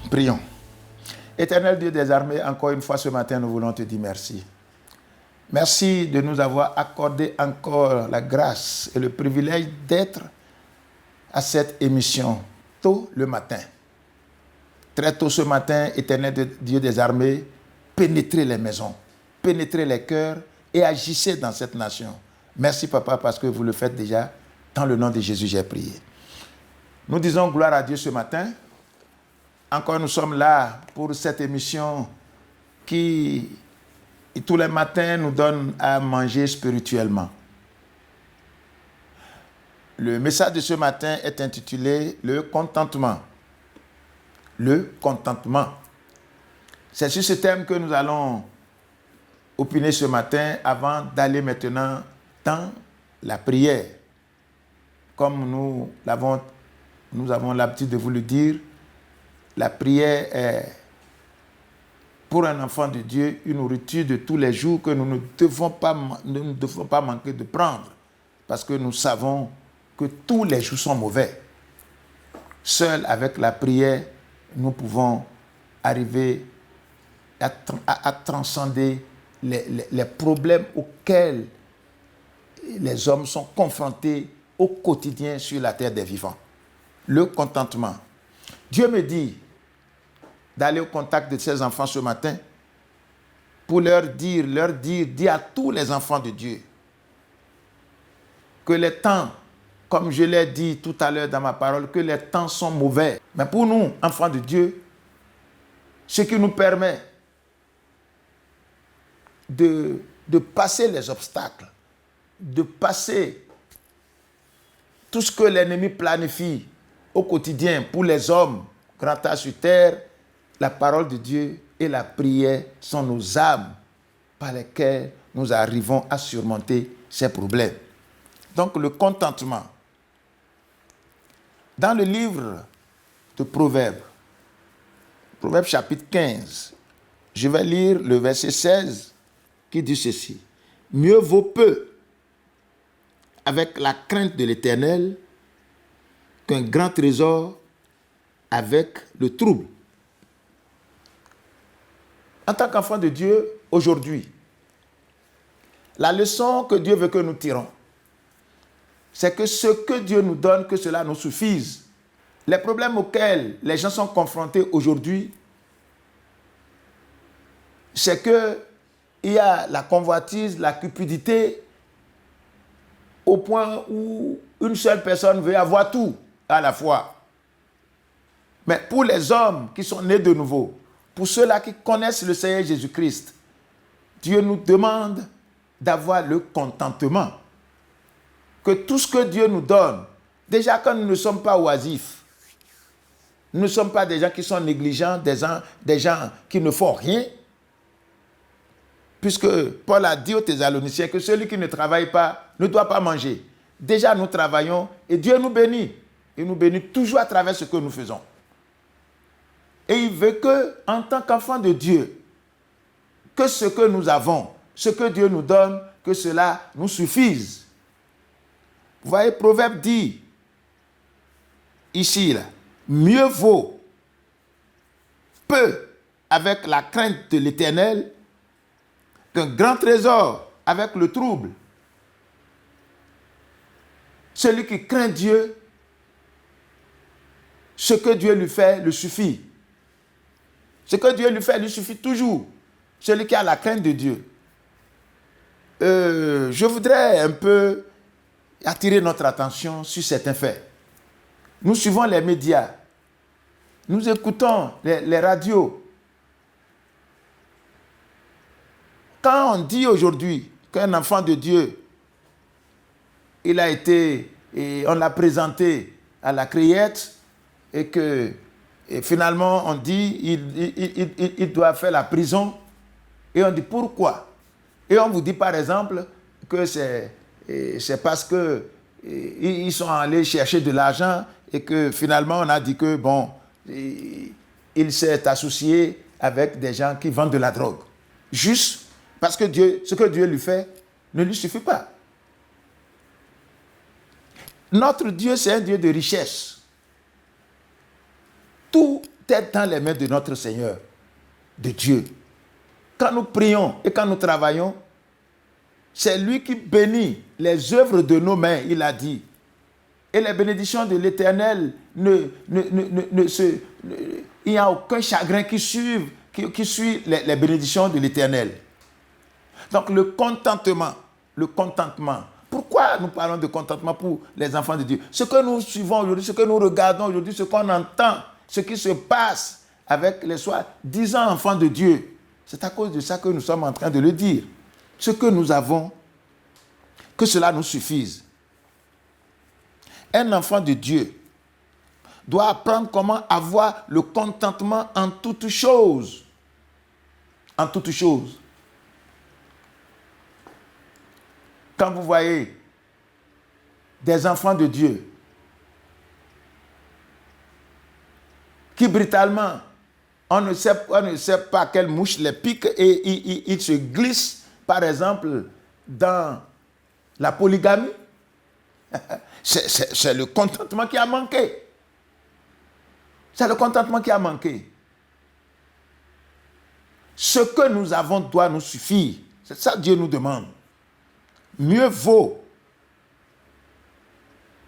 Prions. Éternel Dieu des armées, encore une fois ce matin, nous voulons te dire merci. Merci de nous avoir accordé encore la grâce et le privilège d'être à cette émission tôt le matin. Très tôt ce matin, Éternel Dieu des armées, pénétrez les maisons, pénétrez les cœurs et agissez dans cette nation. Merci Papa parce que vous le faites déjà. Dans le nom de Jésus, j'ai prié. Nous disons gloire à Dieu ce matin. Encore nous sommes là pour cette émission qui, tous les matins, nous donne à manger spirituellement. Le message de ce matin est intitulé « Le contentement ». Le contentement. C'est sur ce thème que nous allons opiner ce matin avant d'aller maintenant dans la prière. Comme nous avons l'habitude de vous le dire, la prière est, pour un enfant de Dieu, une nourriture de tous les jours que nous ne devons pas manquer de prendre. Parce que nous savons que tous les jours sont mauvais. Seul avec la prière, nous pouvons arriver à transcender les problèmes auxquels les hommes sont confrontés au quotidien sur la terre des vivants. Le contentement. Dieu me dit d'aller au contact de ses enfants ce matin pour leur dire à tous les enfants de Dieu que les temps, comme je l'ai dit tout à l'heure dans ma parole, que les temps sont mauvais. Mais pour nous, enfants de Dieu, ce qui nous permet de passer les obstacles, de passer tout ce que l'ennemi planifie au quotidien pour les hommes, grand âge sur terre, la parole de Dieu et la prière sont nos armes par lesquelles nous arrivons à surmonter ces problèmes. Donc le contentement. Dans le livre de Proverbes, Proverbes chapitre 15, je vais lire le verset 16 qui dit ceci. Mieux vaut peu avec la crainte de l'Éternel qu'un grand trésor avec le trouble. En tant qu'enfant de Dieu, aujourd'hui, la leçon que Dieu veut que nous tirons, c'est que ce que Dieu nous donne, que cela nous suffise. Les problèmes auxquels les gens sont confrontés aujourd'hui, c'est qu'il y a la convoitise, la cupidité, au point où une seule personne veut avoir tout à la fois. Mais pour les hommes qui sont nés de nouveau, pour ceux-là qui connaissent le Seigneur Jésus-Christ, Dieu nous demande d'avoir le contentement. Que tout ce que Dieu nous donne, déjà quand nous ne sommes pas oisifs, nous ne sommes pas des gens qui sont négligents, des gens qui ne font rien, puisque Paul a dit aux Thessaloniciens que celui qui ne travaille pas ne doit pas manger. Déjà nous travaillons et Dieu nous bénit. Il nous bénit toujours à travers ce que nous faisons. Et il veut que, en tant qu'enfant de Dieu, que ce que nous avons, ce que Dieu nous donne, que cela nous suffise. Vous voyez, Proverbe dit, ici, là, mieux vaut peu avec la crainte de l'Éternel qu'un grand trésor avec le trouble. Celui qui craint Dieu, ce que Dieu lui fait lui suffit. Ce que Dieu lui fait lui suffit toujours. Celui qui a la crainte de Dieu. Je voudrais un peu attirer notre attention sur certains faits. Nous suivons les médias. Nous écoutons les radios. Quand on dit aujourd'hui qu'un enfant de Dieu, il a été, et on l'a présenté à la criette, et finalement on dit il doit faire la prison, et on dit pourquoi? Et on vous dit par exemple que c'est parce que ils sont allés chercher de l'argent et que finalement on a dit que bon, il s'est associé avec des gens qui vendent de la drogue. Juste parce que ce que Dieu lui fait ne lui suffit pas. Notre Dieu, c'est un Dieu de richesse. Tout est dans les mains de notre Seigneur, de Dieu. Quand nous prions et quand nous travaillons, c'est lui qui bénit les œuvres de nos mains, il a dit. Et les bénédictions de l'Éternel, il n'y a aucun chagrin qui suit les bénédictions de l'Éternel. Donc le contentement. Pourquoi nous parlons de contentement pour les enfants de Dieu? Ce que nous suivons aujourd'hui, ce que nous regardons aujourd'hui, ce qu'on entend, ce qui se passe avec les soi-disant enfants de Dieu, c'est à cause de ça que nous sommes en train de le dire. Ce que nous avons, que cela nous suffise. Un enfant de Dieu doit apprendre comment avoir le contentement en toutes choses. En toutes choses. Quand vous voyez des enfants de Dieu qui brutalement, on ne sait pas quelle mouche les pique et ils se glissent, par exemple, dans la polygamie, c'est le contentement qui a manqué. C'est le contentement qui a manqué. Ce que nous avons doit nous suffire. C'est ça que Dieu nous demande. Mieux vaut,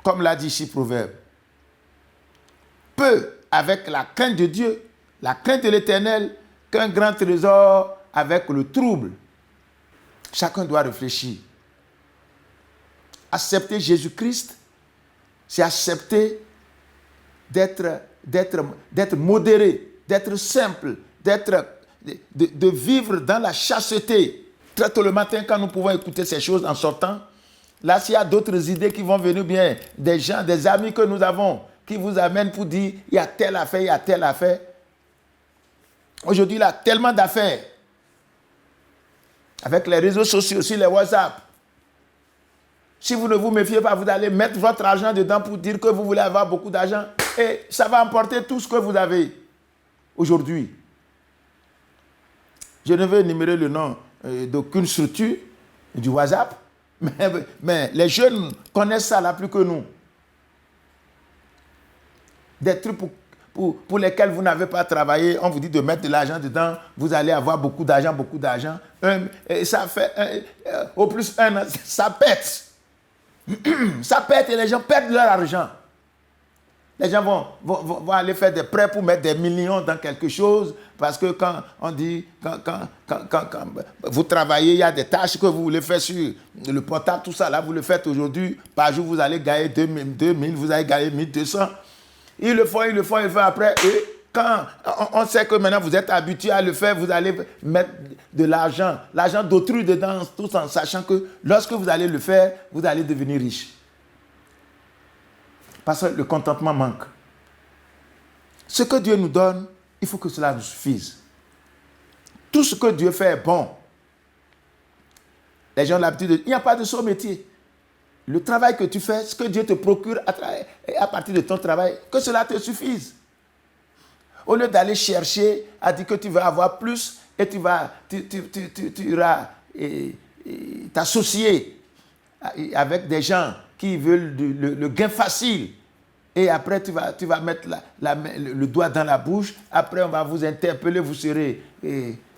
comme l'a dit ici Proverbe, peu avec la crainte de Dieu, la crainte de l'Éternel, qu'un grand trésor avec le trouble. Chacun doit réfléchir. Accepter Jésus-Christ, c'est accepter d'être modéré, d'être simple, de vivre dans la chasteté. Très tôt le matin, quand nous pouvons écouter ces choses en sortant, là, s'il y a d'autres idées qui vont venir, bien, des gens, des amis que nous avons, qui vous amènent pour dire, il y a telle affaire, il y a telle affaire. Aujourd'hui, il y a tellement d'affaires. Avec les réseaux sociaux, aussi les WhatsApp. Si vous ne vous méfiez pas, vous allez mettre votre argent dedans pour dire que vous voulez avoir beaucoup d'argent. Et ça va emporter tout ce que vous avez aujourd'hui. Je ne veux énumérer le nom d'aucune structure du WhatsApp, mais les jeunes connaissent ça là plus que nous. Des trucs pour lesquels vous n'avez pas travaillé, on vous dit de mettre de l'argent dedans, vous allez avoir beaucoup d'argent. Et ça fait, au plus un an, ça pète. Ça pète et les gens perdent leur argent. Les gens vont aller faire des prêts pour mettre des millions dans quelque chose parce que quand on dit, quand vous travaillez, il y a des tâches que vous voulez faire sur le portable, tout ça, là, vous le faites aujourd'hui. Par jour, vous allez gagner 2000, vous allez gagner 1200. Ils le font après. Et quand on sait que maintenant vous êtes habitué à le faire, vous allez mettre de l'argent d'autrui dedans, tout en sachant que lorsque vous allez le faire, vous allez devenir riche. Parce que le contentement manque. Ce que Dieu nous donne, il faut que cela nous suffise. Tout ce que Dieu fait est bon. Les gens ont l'habitude de dire, il n'y a pas de saut métier. Le travail que tu fais, ce que Dieu te procure à partir de ton travail, que cela te suffise. Au lieu d'aller chercher à dire que tu vas avoir plus et tu iras t'associer avec des gens qui veulent le gain facile. Et après, tu vas mettre le doigt dans la bouche. Après, on va vous interpeller, vous serez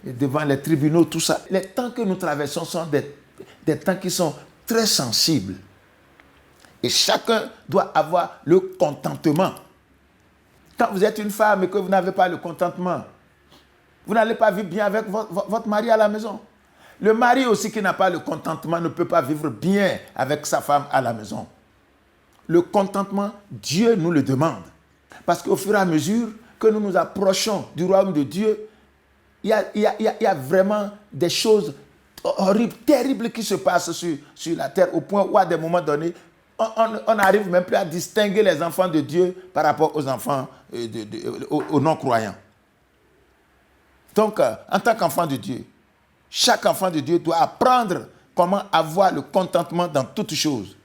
devant les tribunaux, tout ça. Les temps que nous traversons sont des temps qui sont très sensibles. Et chacun doit avoir le contentement. Quand vous êtes une femme et que vous n'avez pas le contentement, vous n'allez pas vivre bien avec votre mari à la maison. Le mari aussi qui n'a pas le contentement ne peut pas vivre bien avec sa femme à la maison. Le contentement, Dieu nous le demande. Parce qu'au fur et à mesure que nous nous approchons du royaume de Dieu, il y a vraiment des choses horribles, terribles qui se passent sur la terre, au point où à des moments donnés, on n'arrive même plus à distinguer les enfants de Dieu par rapport aux enfants, aux non-croyants. Donc, en tant qu'enfant de Dieu, chaque enfant de Dieu doit apprendre comment avoir le contentement dans toutes choses.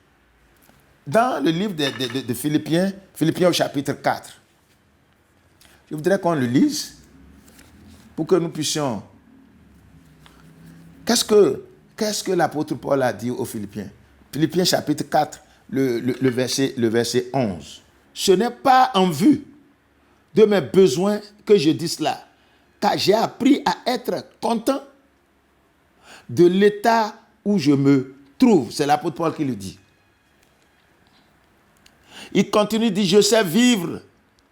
Dans le livre de Philippiens au chapitre 4, je voudrais qu'on le lise pour que nous puissions... Qu'est-ce que l'apôtre Paul a dit aux Philippiens? Philippiens chapitre 4, le verset 11. Ce n'est pas en vue de mes besoins que je dis cela, car j'ai appris à être content de l'état où je me trouve. C'est l'apôtre Paul qui le dit. Il continue, dit, je sais vivre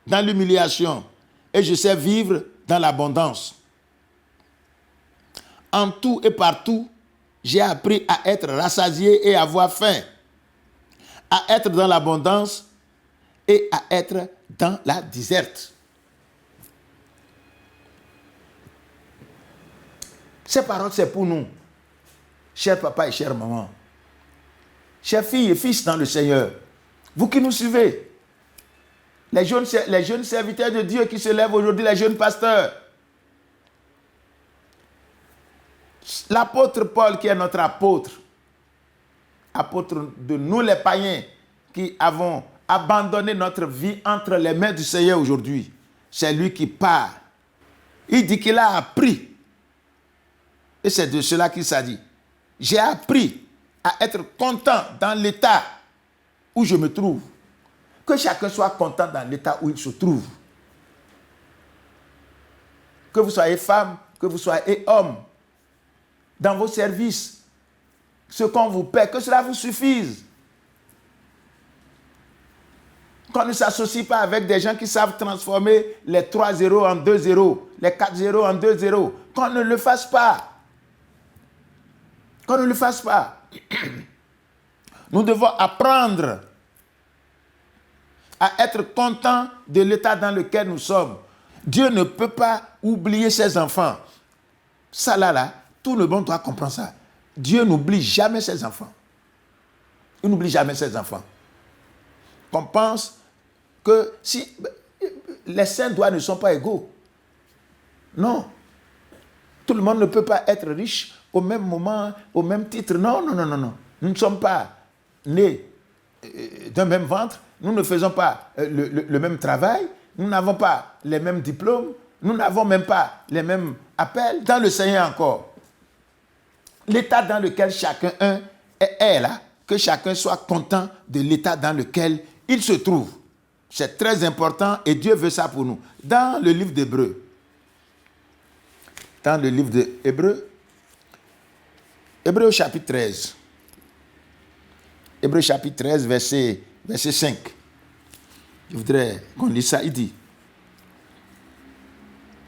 dans l'humiliation et je sais vivre dans l'abondance. En tout et partout, j'ai appris à être rassasié et à avoir faim, à être dans l'abondance et à être dans la déserte. Ces paroles, c'est pour nous, chers papa et chère maman, chers filles et fils dans le Seigneur, vous qui nous suivez, les jeunes serviteurs de Dieu qui se lèvent aujourd'hui, les jeunes pasteurs. L'apôtre Paul qui est notre apôtre de nous les païens qui avons abandonné notre vie entre les mains du Seigneur aujourd'hui, c'est lui qui parle. Il dit qu'il a appris, et c'est de cela qu'il s'agit. J'ai appris à être content dans l'état où je me trouve. Que chacun soit content dans l'état où il se trouve. Que vous soyez femme, que vous soyez homme, dans vos services, ce qu'on vous paie, que cela vous suffise. Qu'on ne s'associe pas avec des gens qui savent transformer les 3 zéros en 2 zéros, les 4 zéros en 2 zéros. Qu'on ne le fasse pas. Qu'on ne le fasse pas. Nous devons apprendre à être contents de l'état dans lequel nous sommes. Dieu ne peut pas oublier ses enfants. Ça là, tout le monde doit comprendre ça. Dieu n'oublie jamais ses enfants. Il n'oublie jamais ses enfants. On pense que si les saints doigts ne sont pas égaux. Non. Tout le monde ne peut pas être riche au même moment, au même titre. Non. Nous ne sommes pas nés d'un même ventre. Nous ne faisons pas le même travail. Nous n'avons pas les mêmes diplômes. Nous n'avons même pas les mêmes appels. Dans le Seigneur encore. L'état dans lequel chacun est là, que chacun soit content de l'état dans lequel il se trouve. C'est très important et Dieu veut ça pour nous. Dans le livre d'Hébreux, Hébreux chapitre 13, Hébreux chapitre 13, verset 5. Je voudrais qu'on lise ça. Il dit,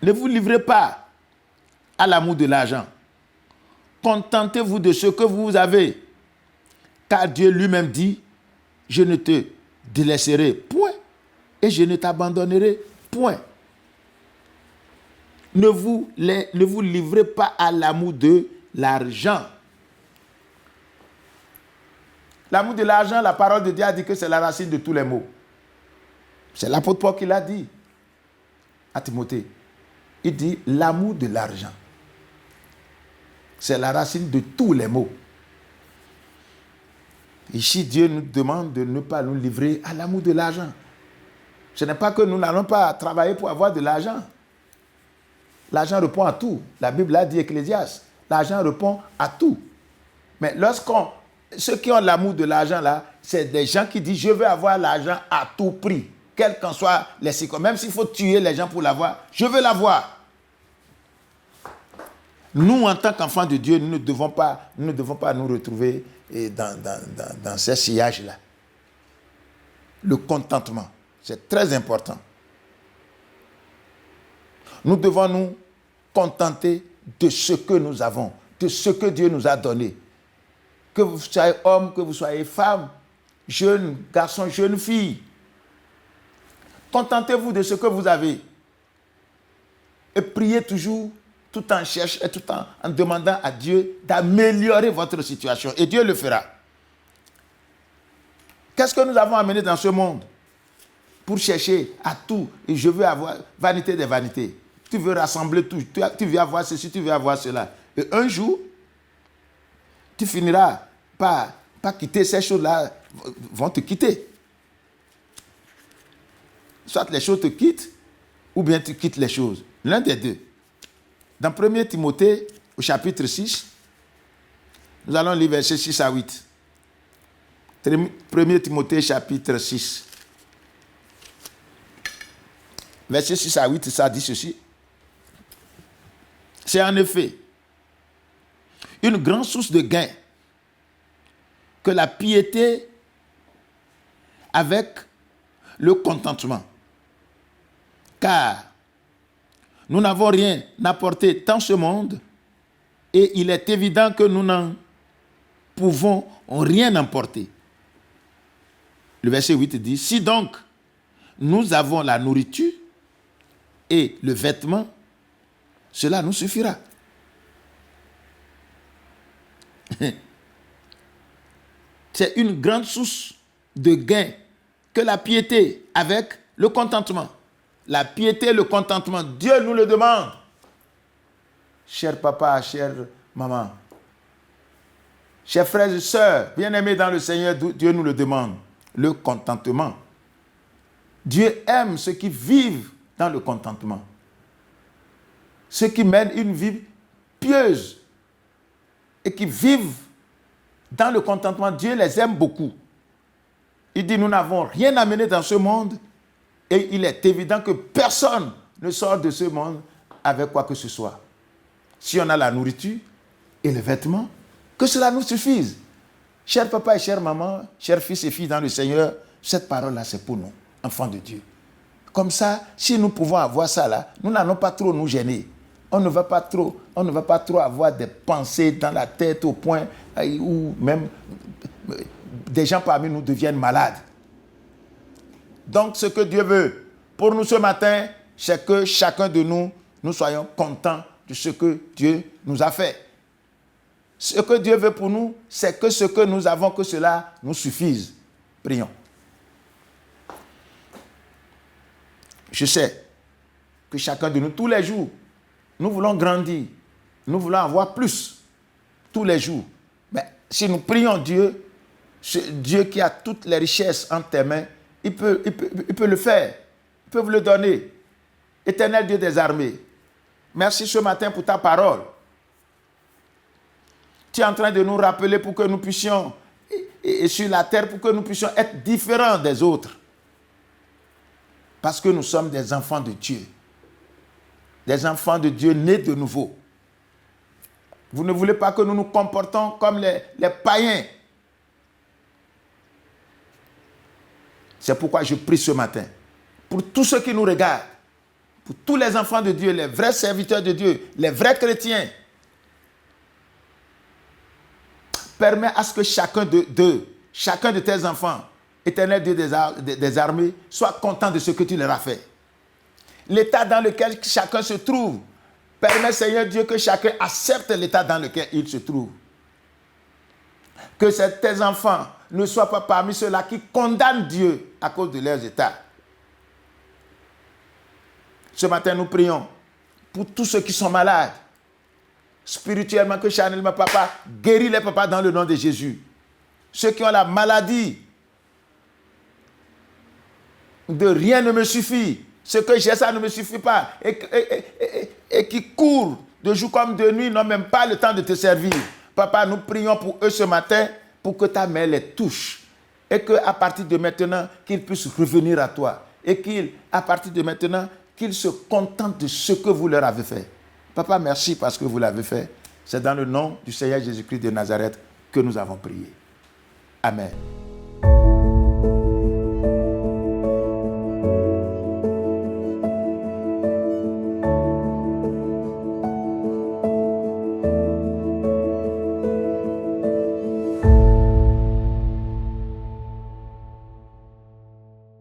ne vous livrez pas à l'amour de l'argent. Contentez-vous de ce que vous avez. Car Dieu lui-même dit, je ne te délaisserai point et je ne t'abandonnerai point. Ne vous livrez pas à l'amour de l'argent. L'amour de l'argent, la parole de Dieu a dit que c'est la racine de tous les maux. C'est l'apôtre Paul qui l'a dit à Timothée. Il dit l'amour de l'argent. C'est la racine de tous les maux. Ici, Dieu nous demande de ne pas nous livrer à l'amour de l'argent. Ce n'est pas que nous n'allons pas travailler pour avoir de l'argent. L'argent répond à tout. La Bible a dit, Ecclésiaste, l'argent répond à tout. Mais ceux qui ont l'amour de l'argent là, c'est des gens qui disent, je veux avoir l'argent à tout prix. Quelles qu'en soient les circonstances. Même s'il faut tuer les gens pour l'avoir, je veux l'avoir. Nous, en tant qu'enfants de Dieu, nous ne devons pas nous retrouver dans ces sillages-là. Le contentement, c'est très important. Nous devons nous contenter de ce que nous avons, de ce que Dieu nous a donné. Que vous soyez homme, que vous soyez femme, jeune garçon, jeune fille. Contentez-vous de ce que vous avez. Et priez toujours tout en cherchant et tout en demandant à Dieu d'améliorer votre situation. Et Dieu le fera. Qu'est-ce que nous avons amené dans ce monde? Pour chercher à tout. Et je veux avoir vanité des vanités. Tu veux rassembler tout. Tu veux avoir ceci, tu veux avoir cela. Et un jour, tu finiras par quitter ces choses-là. Vont te quitter. Soit les choses te quittent, ou bien tu quittes les choses. L'un des deux. Dans 1 Timothée, au chapitre 6, nous allons lire versets 6 à 8. 1 Timothée, chapitre 6. Versets 6 à 8, ça dit ceci. C'est en effet une grande source de gain que la piété avec le contentement. Car nous n'avons rien apporté dans ce monde et il est évident que nous n'en pouvons rien emporter. Le verset 8 dit, si donc nous avons la nourriture et le vêtement, cela nous suffira. C'est une grande source de gain que la piété avec le contentement. La piété, le contentement, Dieu nous le demande. Cher papa, chère maman, chers frères et sœurs, bien-aimés dans le Seigneur, Dieu nous le demande. Le contentement. Dieu aime ceux qui vivent dans le contentement. Ceux qui mènent une vie pieuse et qui vivent dans le contentement, Dieu les aime beaucoup. Il dit, nous n'avons rien à mener dans ce monde et il est évident que personne ne sort de ce monde avec quoi que ce soit. Si on a la nourriture et les vêtements, que cela nous suffise. Cher papa et chère maman, chers fils et filles dans le Seigneur, cette parole-là, c'est pour nous, enfants de Dieu. Comme ça, si nous pouvons avoir ça là, nous n'allons pas trop nous gêner. On ne va pas trop avoir des pensées dans la tête au point où même des gens parmi nous deviennent malades. Donc, ce que Dieu veut pour nous ce matin, c'est que chacun de nous, nous soyons contents de ce que Dieu nous a fait. Ce que Dieu veut pour nous, c'est que ce que nous avons, que cela nous suffise. Prions. Je sais que chacun de nous, tous les jours, nous voulons grandir, nous voulons avoir plus, tous les jours. Mais si nous prions Dieu, ce Dieu qui a toutes les richesses entre tes mains, il peut le faire, il peut vous le donner. Éternel Dieu des armées, merci ce matin pour ta parole. Tu es en train de nous rappeler pour que nous puissions, et sur la terre, pour que nous puissions être différents des autres. Parce que nous sommes des enfants de Dieu. Des enfants de Dieu nés de nouveau. Vous ne voulez pas que nous nous comportons comme les païens. C'est pourquoi je prie ce matin. Pour tous ceux qui nous regardent. Pour tous les enfants de Dieu, les vrais serviteurs de Dieu, les vrais chrétiens. Permets à ce que chacun de tes enfants, Éternel Dieu des armées, soit content de ce que tu leur as fait. L'état dans lequel chacun se trouve, permets, Seigneur Dieu, que chacun accepte l'état dans lequel il se trouve. Que tes enfants ne soient pas parmi ceux-là qui condamnent Dieu à cause de leurs états. Ce matin, nous prions pour tous ceux qui sont malades. Spirituellement, que charnellement, papa, guéris les papas dans le nom de Jésus. Ceux qui ont la maladie, de rien ne me suffit. Ce que j'ai, ça ne me suffit pas. Et qui courent de jour comme de nuit, n'ont même pas le temps de te servir. Papa, nous prions pour eux ce matin, pour que ta main les touche. Et qu'à partir de maintenant, qu'ils puissent revenir à toi. Et qu'à partir de maintenant, qu'ils se contentent de ce que vous leur avez fait. Papa, merci parce que vous l'avez fait. C'est dans le nom du Seigneur Jésus-Christ de Nazareth que nous avons prié. Amen.